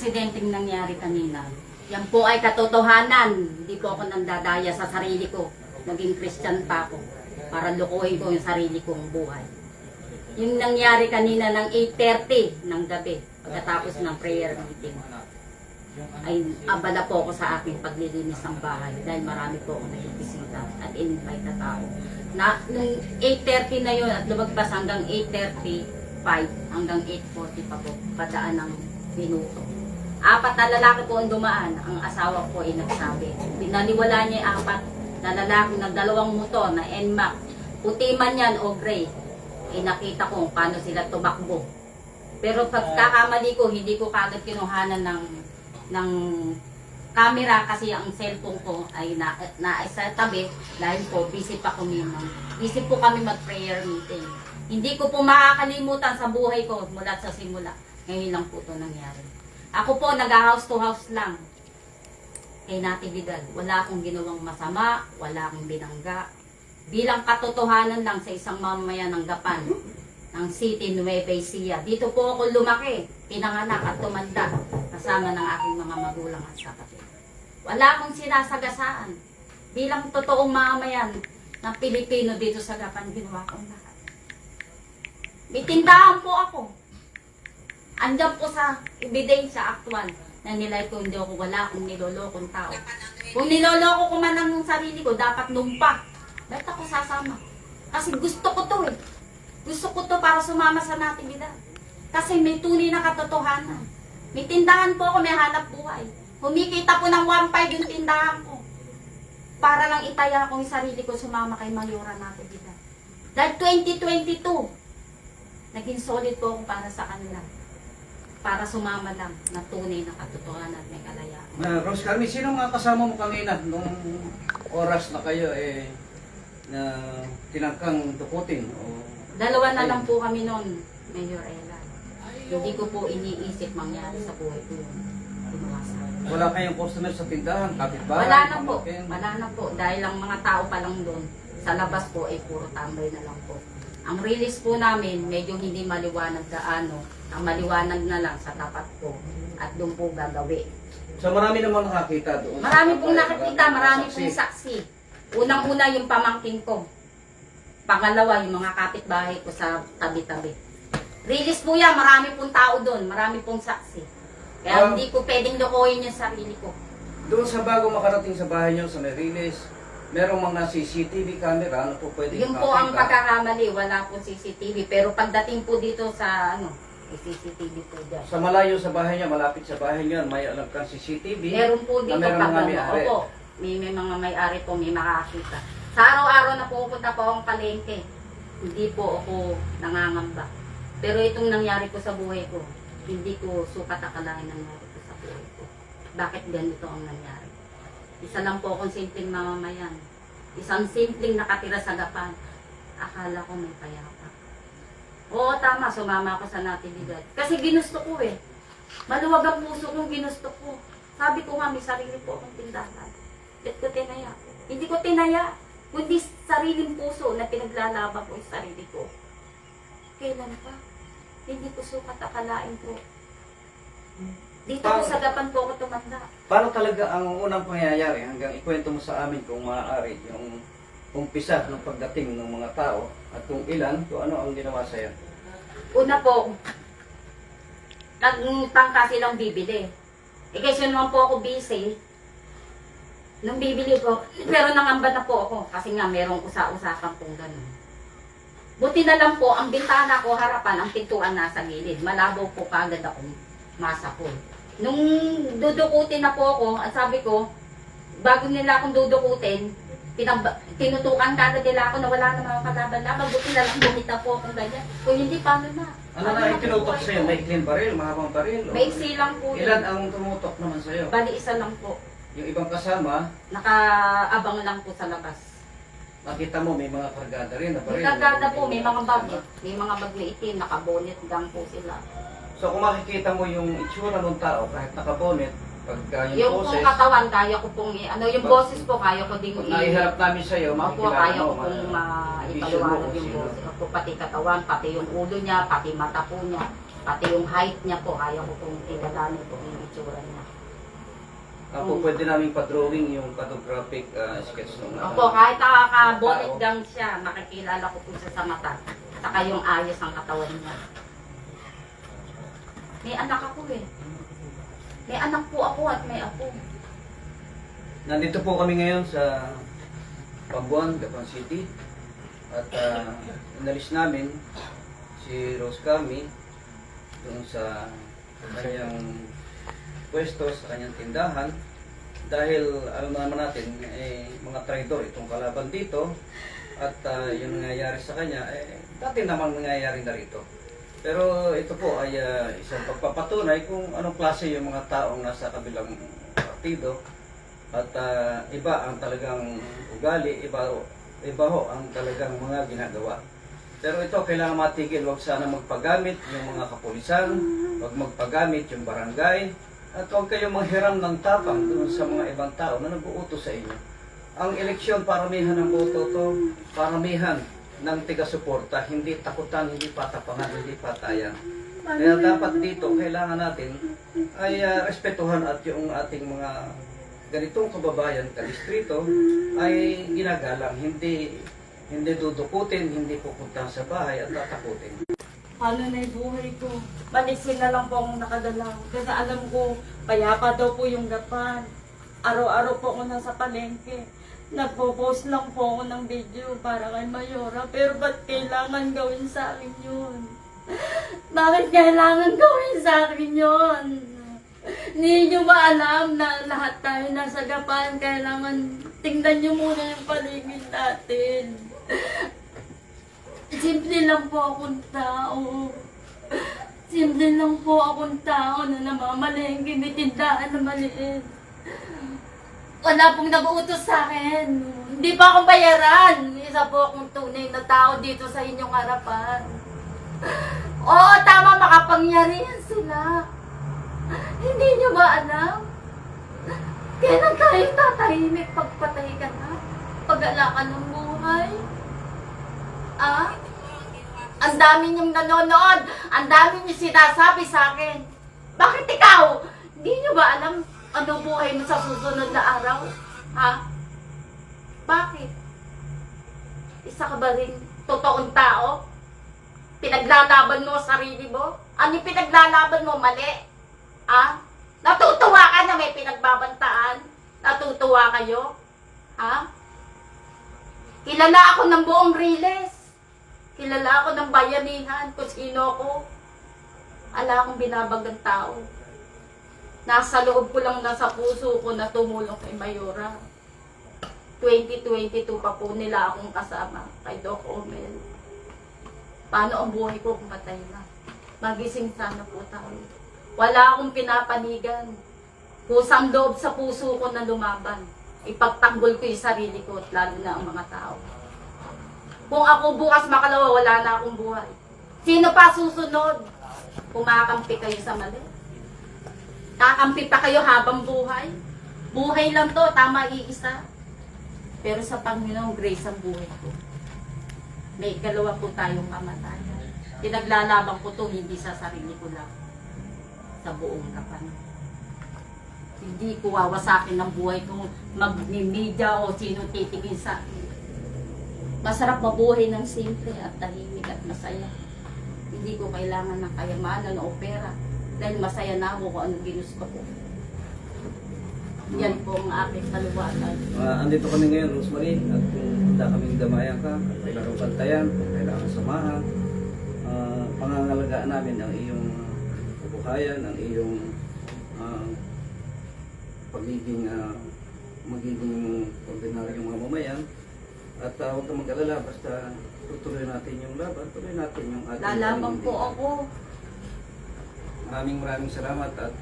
aksidenteng nangyari kanina, yan po ay katotohanan. Hindi po ako nandadaya sa sarili ko. Naging Christian pa ako para lukuhin ko yung sarili kong buhay. Yung nangyari kanina ng 8:30 ng gabi, pagkatapos ng prayer meeting, ay abala po ako sa aking paglilinis ng bahay dahil marami po akong naibisita at in-invite na tao. Nung 8:30 na yun at lumagpas hanggang 8:35 hanggang 8:40 pa po, padaan ng minuto. 4 na lalaki po ang dumaan, ang asawa ko ay nagsabi. Binaliwala niya yung 4 na lalaki ng 2 motor na NMAX. Puti man yan o gray, nakita ko paano sila tumakbo. Pero pagkakamali ko, hindi ko kagad kinuhanan ng camera kasi ang cellphone ko ay sa tabi dahil po busy pa kami. Busy po kami mag-prayer meeting. Hindi ko po makakalimutan sa buhay ko mula sa simula. Ngayon lang po ito nangyari. Ako po nag-house to house lang kay Natividad. Wala akong ginawang masama, wala akong binangga. Bilang katotohanan lang sa isang mamamayan ng Gapan, ng City Nueva Ecija. Dito po ako lumaki, pinanganak at tumanda kasama ng aking mga magulang at kapatid. Wala akong sinasagasaan. Bilang totoong mamamayan ng Pilipino dito sa Gapan, ginawa kong lahat. May tindahan po ako. Andiyan po sa ebidensya aktual na nilay ko hindi ako, wala akong nilolokong tao. Kung niloloko ko man ang sarili ko, dapat lumpa. Bakit ako sasama? Kasi gusto ko to eh. Gusto ko to para sumama sa Natividad. Kasi may tunay na katotohanan. May tindahan po ako, may hanap buhay. Humikita po ng 1.5 yung tindahan ko. Para lang itaya ko yung sarili ko sumama kay Mayora Natividad. Dahil 2022, naging solid po ako para sa kanila. Para sumama lang na tunay na katotohanan at may kalayaan. Rose Carmen, sino mga kasama mo kanina nung oras na kayo na tinangkang tukutin? O... 2 na lang po kami noon, Mayor Ella. Hindi ko po iniisip mangyari sa buhay ko yun. Wala kayong customer sa tindahan, kapitbahay? Wala na po. Wala na po. Dahil ang mga tao pa lang doon, sa labas po ay puro tambay na lang po. Ang release po namin, medyo hindi maliwanag gaano. Ang maliwanag na lang sa tapat ko. At doon po gagawi. So marami namang nakakita doon? Marami pong nakakita, marami pong saksi. Unang-una yung pamangkin ko. Pangalawa, yung mga kapitbahay ko sa tabi-tabi. Release po yan, marami pong tao doon, marami pong saksi. Kaya hindi ko pwedeng lokohin yung sarili ko. Doon sa bago makarating sa bahay nyo, sa may release, merong mga CCTV camera, ano po pwedeng Yun po ang pagkakamali, wala po CCTV. Pero pagdating po dito sa may CCTV po dyan. Sa malayo sa bahay niya, malapit sa bahay niya, may alam kang CCTV. Meron po dito meron mga may-ari. Opo, may mga may-ari po, may makakita. Sa araw-araw na pupunta po akong palengke, hindi po ako nangangamba. Pero itong nangyari ko sa buhay ko, hindi ko sukat akalain nangyari ko sa buhay ko. Bakit ganito ang nangyari? Isa lang po akong simpleng mamamayan. Isang simpleng nakatira sa Gapan. Akala ko may payapa. Oo, tama, sumama ako sa Natividad. Kasi ginusto ko eh. Maluwag ang puso kong ginusto ko. Sabi ko nga, may sarili po akong tindahan. Ba't ko tinaya? Hindi ko tinaya. Kundi sariling puso na pinaglalaban ko yung sarili ko. Kailan pa? Hindi ko sukat akalain ko. Dito po sa Gapan po ako tumanda. Paano talaga ang unang pangyayari hanggang ikwento mo sa amin kung maaari yung umpisa ng pagdating ng mga tao at kung ilan, kung ano ang ginawa sa'yo? Una po, nagtangka silang bibili. Kasi naman po ako busy. Nung bibili ko, pero nangamba na po ako kasi nga merong usa-usapan pong gano'n. Buti na lang po, ang bintana ko harapan, ang pintuan nasa gilid. Malabo po kagad akong masakol. Nung dudukutin na po ako, at sabi ko, bago nila akong dudukutin, tinutukan kagad nila ako na wala namang kalaban-laban. Buti na lang bumita po akong ganyan. Kung hindi, paano na? Ano na itinutok sa'yo? May clean baril, mahabang baril? Maiksi lang po. Ilan ang tumutok naman sa'yo? Bali, isa lang po. Yung ibang kasama, Nakaabang lang po sa labas. nakita mo may mga kargada rin na baril. May kargada po, may mga bag. May mga bag na itim, nakabonet lang po sila. So kung makikita mo yung itsura ng tao, kahit nakabonet, pagka yung Yung boses, pong katawan, kaya ko pong, yung boses po, kaya ko ding pag naiharap namin sa'yo, Opo, makikilala kaya mo. ko pong maipaliwanag yung boses. Opo, pati katawan, pati yung ulo niya, pati mata po niya. Pati yung height niya po, ayaw ko pong kilalanin po yung itsura niya. Ako pwede namin pa-drawing yung photographic sketch ng Opo, kahit nakakabolit lang siya, makikilala ko po siya sa mata. Saka yung ayos ng katawan niya. May anak ako eh. May anak po ako at may apo. Nandito po kami ngayon sa Pabuan, Gapan City. At inalis namin si Rose Cami doon sa kanyang pwesto, sa kanyang tindahan. Dahil alam naman natin, mga traidor itong kalaban dito. At yung nangyayari sa kanya, dati naman nangyayari na rito. Pero ito po ay isang pagpapatunay kung anong klase yung mga taong nasa kabilang partido. At iba ang talagang ugali, iba ho ang talagang mga ginagawa. Pero ito kailangan matigil, wag sana magpagamit yung mga kapulisan, wag magpagamit yung barangay, at huwag kayong manghiram ng tapang doon sa mga ibang tao na nag-uutos sa inyo. Ang eleksyon, paramihan ng boto to, paramihan ng tiga-suporta, hindi takutan, hindi patapangan, hindi patayan. Kaya dapat dito, kailangan natin ay respetuhan at yung ating mga ganitong kababayan, kadistrito, ay ginagalang, hindi dudukutin, hindi pupunta sa bahay at tatakutin. Paano na yung buhay ko? Malisin na lang po akong nakadala. Kasi alam ko, payapa daw po yung Gapan. Araw-araw po ako nasa palengke. Nagpo-post lang po ako ng video para kay Mayora. Pero ba't kailangan gawin sa akin yun? Bakit kailangan gawin sa akin yun? Hindi nyo ba alam na lahat tayo nasa Gapan? Kailangan tingnan nyo muna yung paligid natin. Simple lang po akong tao. Simple lang po akong tao na namamalengke, may tindahan na maliit. Wala pong nag-uutos sa akin. Hindi pa akong bayaran. Isa po akong tunay na tao dito sa inyong harapan. Oo, tama, makapangyarihan sila. Hindi nyo ba alam? Kailan kayo tatahimik pagpatay ka na? Pag-ala ka ng buhay? Ah? Ang dami niyong nanonood. Ang dami niyong sinasabi sa akin. Bakit ikaw? Hindi niyo ba alam ano buhay mo sa susunod na araw? Ha? Bakit? Isa ka ba rin totoong tao? Pinaglalaban mo ang sarili mo? Ano yung pinaglalaban mo? Mali? Ha? Natutuwa ka na may pinagbabantaan? Natutuwa kayo? Ha? Kilala ako ng buong Riles. Kilala ako ng bayanihan kung sino ako. Ala akong binabagang tao. Nasa loob ko lang, nasa puso ko na tumulong kay Mayora. 2022 pa po nila akong kasama kay Doc Omel. Paano ang buhay ko kung patay na? Magising sana po tayo. Wala akong pinapanigan. Kusang loob sa puso ko na lumaban. Ipagtanggol ko yung sarili ko at lalo na ang mga tao. Kung ako bukas makalawa, wala na akong buhay. Sino pa susunod? Kumakampi kayo sa mali. Kakampi pa kayo habang buhay. Buhay lang to, tama iisa. Pero sa Panginoon, grace ang buhay ko. May ikalawa po tayong kamatayan. Pinaglalaban ko to, hindi sa sarili ko lang. Sa buong Gapan. Hindi ko wawasakin ng buhay kung mag-media o sino titigin sa akin. Masarap mabuhay ng simple at tahimik at masaya. Hindi ko kailangan ng kayamanan o pera dahil masaya na ako kung anong ginusto ko. Yan po ang aking kaluwatan. Andito kami ngayon, Rosemary, at kung handa kaming damayan ka, at kailangan bantayan, kung kailangan samahan, pangangalagaan namin ang iyong kabuhayan, ang iyong magiging ordinaryong mamamayan. At huwag kang mag-alala, basta tutuloy natin yung laban, tuloy natin yung ating Lalaban po ako. Maraming salamat at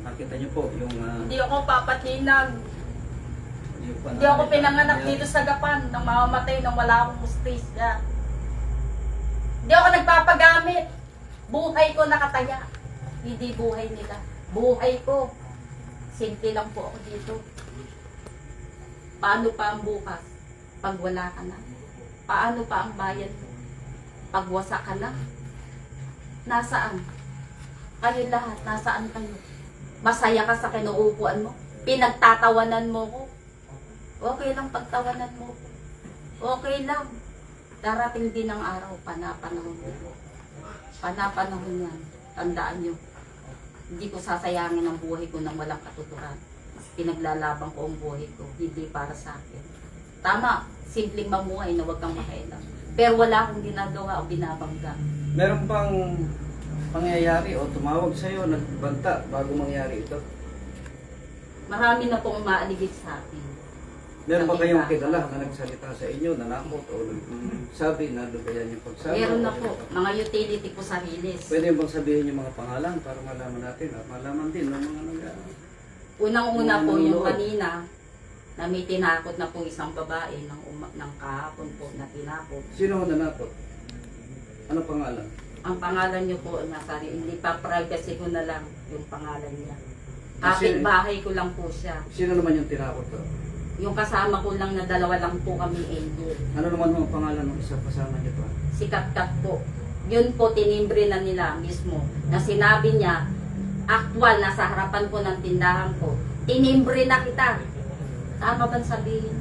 nakita niyo po yung Hindi ako papatinag. Hindi ako pinanganak dito sa Gapan nang mamamatay nang wala akong justisya. Hindi ako nagpapagamit. Buhay ko nakataya. Hindi buhay nila. Buhay ko. Simple lang po ako dito. Paano pa ang bukas? Pag wala ka na. Paano pa ang bayan mo? Pag wasa ka na. Nasaan? Kayo lahat, nasaan kayo? Masaya ka sa kinuupuan mo? Pinagtatawanan mo ko? Okay lang pagtawanan mo ko. Okay lang. Darating din ang araw, panapanahon mo. Panapanahon yan. Tandaan nyo. Hindi ko sasayangin ang buhay ko nang walang katuturan. Pinaglalaban ko ang buhay ko, hindi para sa akin. Tama, simpleng mamuhay na huwag kang makailang. Pero wala akong ginagawa o binabangga. Meron pang pangyayari o tumawag sa'yo, nagbanta bago mangyari ito? Marami na pong umaaligid sa akin. Meron ba kayong kilala na nagsalita sa inyo, nanakot o sabi na lubayan yung pagsabi? Meron na po, mga utility po sa Riles. Pwede bang sabihin yung mga pangalan para malaman natin at malaman din ng mga Unang-una po Mga yung nanonood. kanina, na may tinakot na po isang babae ng kahapon po na tinakot. Sino ang nanakot? Ano pangalan? Ang pangalan niyo po, nasari, hindi pa privacy ko na lang yung pangalan niya. Kasi- Kapit-bahay ko lang po siya. Sino naman yung tinakot to? Yung kasama ko lang na dalawa lang po kami angel. Ano naman ang pangalan ng isang kasama niyo pa? Si Kat-Kat po. Yun po, tinimbre na nila mismo. Na sinabi niya, actual, nasa harapan ko ng tindahan ko. Tinimbre na kita. Tama ba sabihin?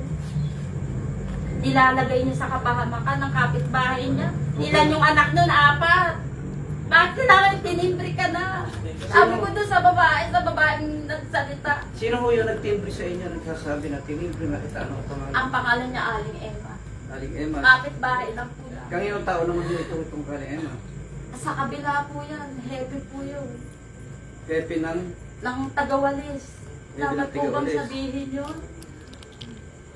Nilalagay niya sa kapahamakan ng kapitbahay niya. Ilan yung anak nun? 4. Bakit kailangan tinimbre ka na? Sabi ko doon sa babaeng nagsalita. Sino ho yung nagtimbre sa inyo nagsasabi na tinimbre na kita? Ano ang pangalan? Ang pangalan niya Aling Emma. Aling Emma. Kapitbahay lang po yan. Kanginong tao naman din itong Aling Emma? Sa kabila po yan. Heavy po yun. Pepe ng Ng tagawalis. Heavy Dapat ng po bang tagawalis. sabihin yun?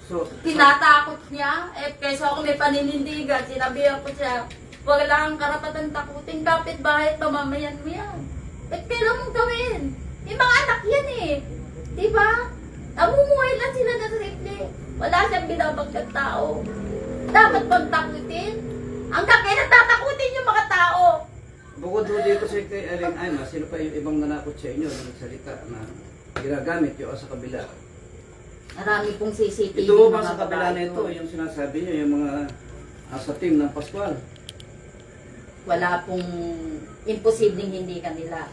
So, Tinatakot niya. Kaysa ako may paninindigan, sinabihan ko siya, huwag lang ang karapatan takutin, kapitbahay at pamamayan mo yan. Kailan mong gawin? Yung mga anak yan eh. Diba? Namumuhay lang sila na simple. Wala siyang binabagkat tao. Dapat bang takutin? Hanggang kailan tatakutin yung mga tao? bukod ho dito sa kay Aling Emma, sino pa yung ibang nanakot sa inyo na nagsalita na ginagamit yung sa kabila? Marami pong CCTV. Ito ba mga sa kabila babae nito, ko. yung sinasabi niyo, yung mga sa team ng Pascual? Wala pong imposibleng hindi kanila.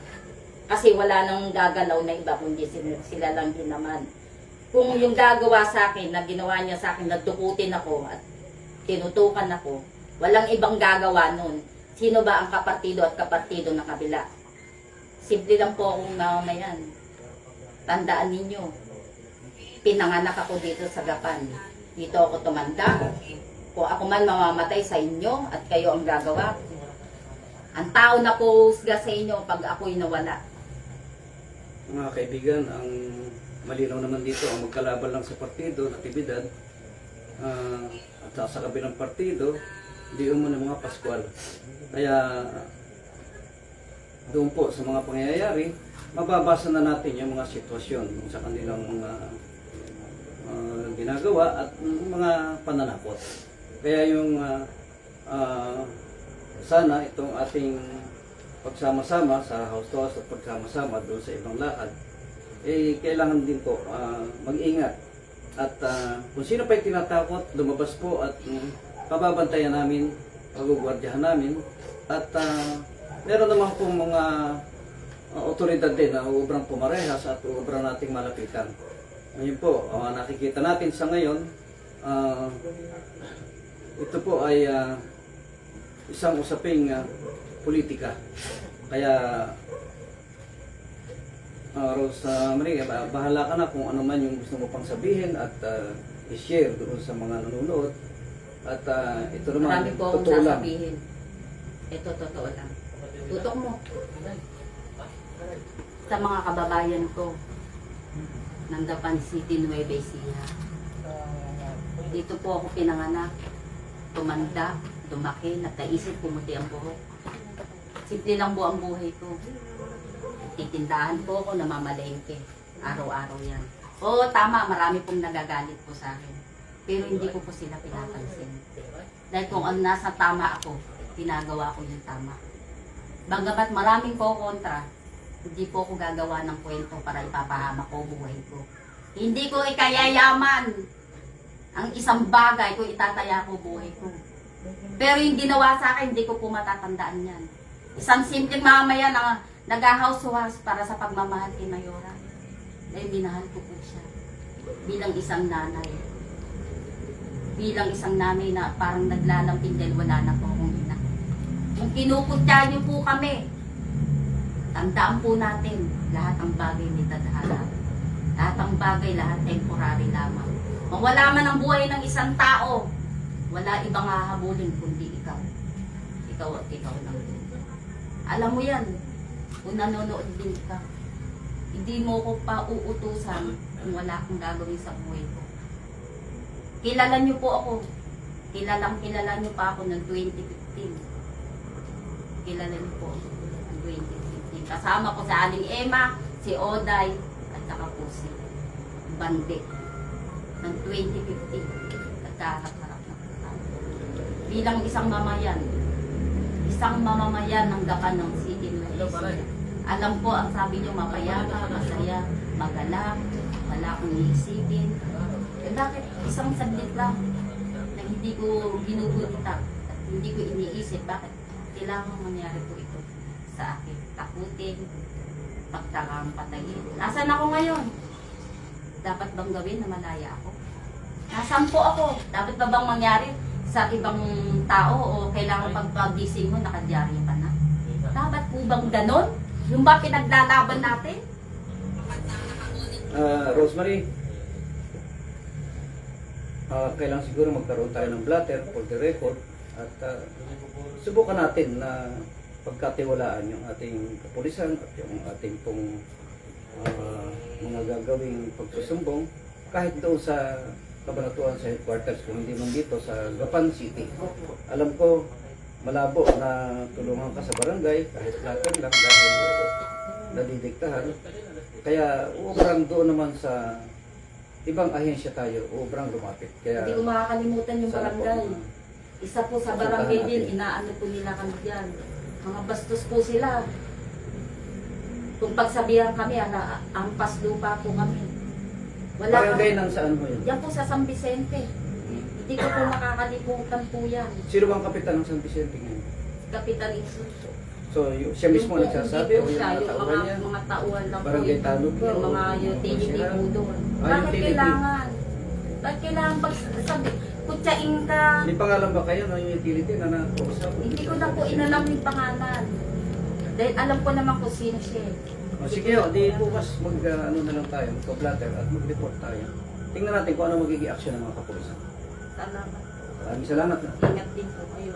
Kasi wala nang gagalaw na iba kundi sila lang din naman. Kung yung gagawa sa akin, na ginawa niya sa akin, nadukutin ako at tinutukan ako, walang ibang gagawa nun. Sino ba ang kapartido at kapartido ng kabila? Simple lang po akong mamamayan. Tandaan ninyo, pinanganak ako dito sa Gapan. Dito ako tumanda. Kung ako man mamamatay sa inyo at kayo ang gagawa, ang tao na po husga sa inyo pag ako'y nawala. Mga kaibigan, ang malinaw naman dito, ang magkalaban lang sa partido, aktibidad, at sa kabilang partido, hindi umano mga Pascual. Kaya doon po sa mga pangyayari, mababasa na natin yung mga sitwasyon sa kanilang mga ginagawa at mga pananakot. Kaya yung sana itong ating pagsama-sama sa house to house at pagsama-sama doon sa ibang lakad, eh kailangan din po mag-ingat. At kung sino pa yung tinatakot, lumabas po at pababantayan namin, pagugwardyahan namin. At meron naman po mga otoridad din na ubrang pumarehas at ubrang nating malapitan. Ngayon po, nakikita natin sa ngayon, ito po ay isang usaping politika. Kaya, Rosa Maria, bahala ka na kung ano man yung gusto mo pang sabihin at i-share doon sa mga nanonood. At ito naman, Marami po akong totoo lang. sasabihin. Ito, totoo lang. Tutok mo. Sa mga kababayan ko, ng Dapan City, Nueva Ecija. Dito po ako pinanganak, tumanda, lumaki, nataisip, pumuti ang buhok. Simple lang po ang buhay ko. Titindahan po ako, namamalengke. Araw-araw yan. Oo, tama, marami pong nagagalit po sa akin. Pero hindi ko po sila pinapansin. Dahil kung ang nasa tama ako, ginagawa ko yung tama. Bagamat maraming po kontra, hindi po ako gagawa ng kwento para ipapahama ko buhay ko. Hindi ko ikayayaman ang isang bagay kung itataya ko buhay ko. Pero yung ginawa sa akin, hindi ko po matatandaan yan. Isang simpleng mamaya na nag-house para sa pagmamahal kay Mayora. Dahil minahal ko po siya. Bilang isang nanay. Bilang isang nanay na parang naglalamping dahil wala na po akong ina. Kung kinukutya niyo po kami, tandaan po natin lahat ng bagay ni tadhana. Lahat ng bagay, lahat temporary lamang. Mawala man ang buhay ng isang tao, wala ibang hahabulin kundi ikaw. Ikaw at ikaw lang. Alam mo yan, kung nanonood din ka, hindi mo ko pa uutusan kung wala akong gagawin sa buhay ko. Kilala niyo po ako. Kilala niyo pa ako noong 2015. Kilala niyo po ako noong 2015. Kasama ko sa Aling Emma, si Oday, at saka po si Bande. Noong 2015. Nagkakaharap na po tayo. Bilang isang mamamayan ng Gapan ng City Malaysia. Alam po, ang sabi niyo, mapayapa, masaya, magalak, wala akong iisipin. Eh bakit isang saglit lang na hindi ko ginugunita at hindi ko iniisip, bakit kailangan mangyari po ito sa akin? Takutin, pagtakang patayin. Nasaan ako ngayon? Dapat bang gawin na malaya ako? Nasaan po ako? Dapat ba bang mangyari sa ibang tao o kailangan pagpagising mo nakadyari pa na? Dapat po bang ganon? Yung ba pinaglalaban natin? Rosemary, kailangan siguro magkaroon tayo ng blatter for the record at subukan natin na pagkatiwalaan yung ating kapulisan at yung ating pong mga gagawing pagsusumbong kahit doon sa kabanatuan sa headquarters kung hindi man dito sa Gapan City. Alam ko malabo na tulungan ka sa barangay kahit blatter lang dahil nadidiktahan. Kaya ubrang doon naman sa ibang ahensya tayo, ubrang lumapit. Kaya Hindi ko makakalimutan yung sana po, barangay. Isa po sa barangay din, inaano po nila kami dyan. Mga bastos po sila. Kung pagsabihan kami, ampas lupa po kami. Wala barangay kami. ng saan mo yun? Yan po sa San Vicente. Hindi ko po makakalimutan po yan. Sino bang kapitan ng San Vicente ngayon? Kapitan Insulto. So, siya mismo Yung po, nagsasabi hindi o po yung siya, mga yung tauhan niya? mga tauhan lang po. Barangay Tanod ba? Yung mga O utility sila? po doon. Ah, Bakit utility. kailangan? Bakit kailangan pag sabi, kutsain ka? May pangalan ba kayo ng utility na nakausap? Hindi ko na po inalam yung pangalan. Dahil alam ko naman kung sino siya. O sige, di bukas ano na lang tayo, mag-blatter at mag-report tayo. Tingnan natin kung ano magiging action ng mga kapulisan. Salamat. Maraming salamat na. Ingat din po kayo.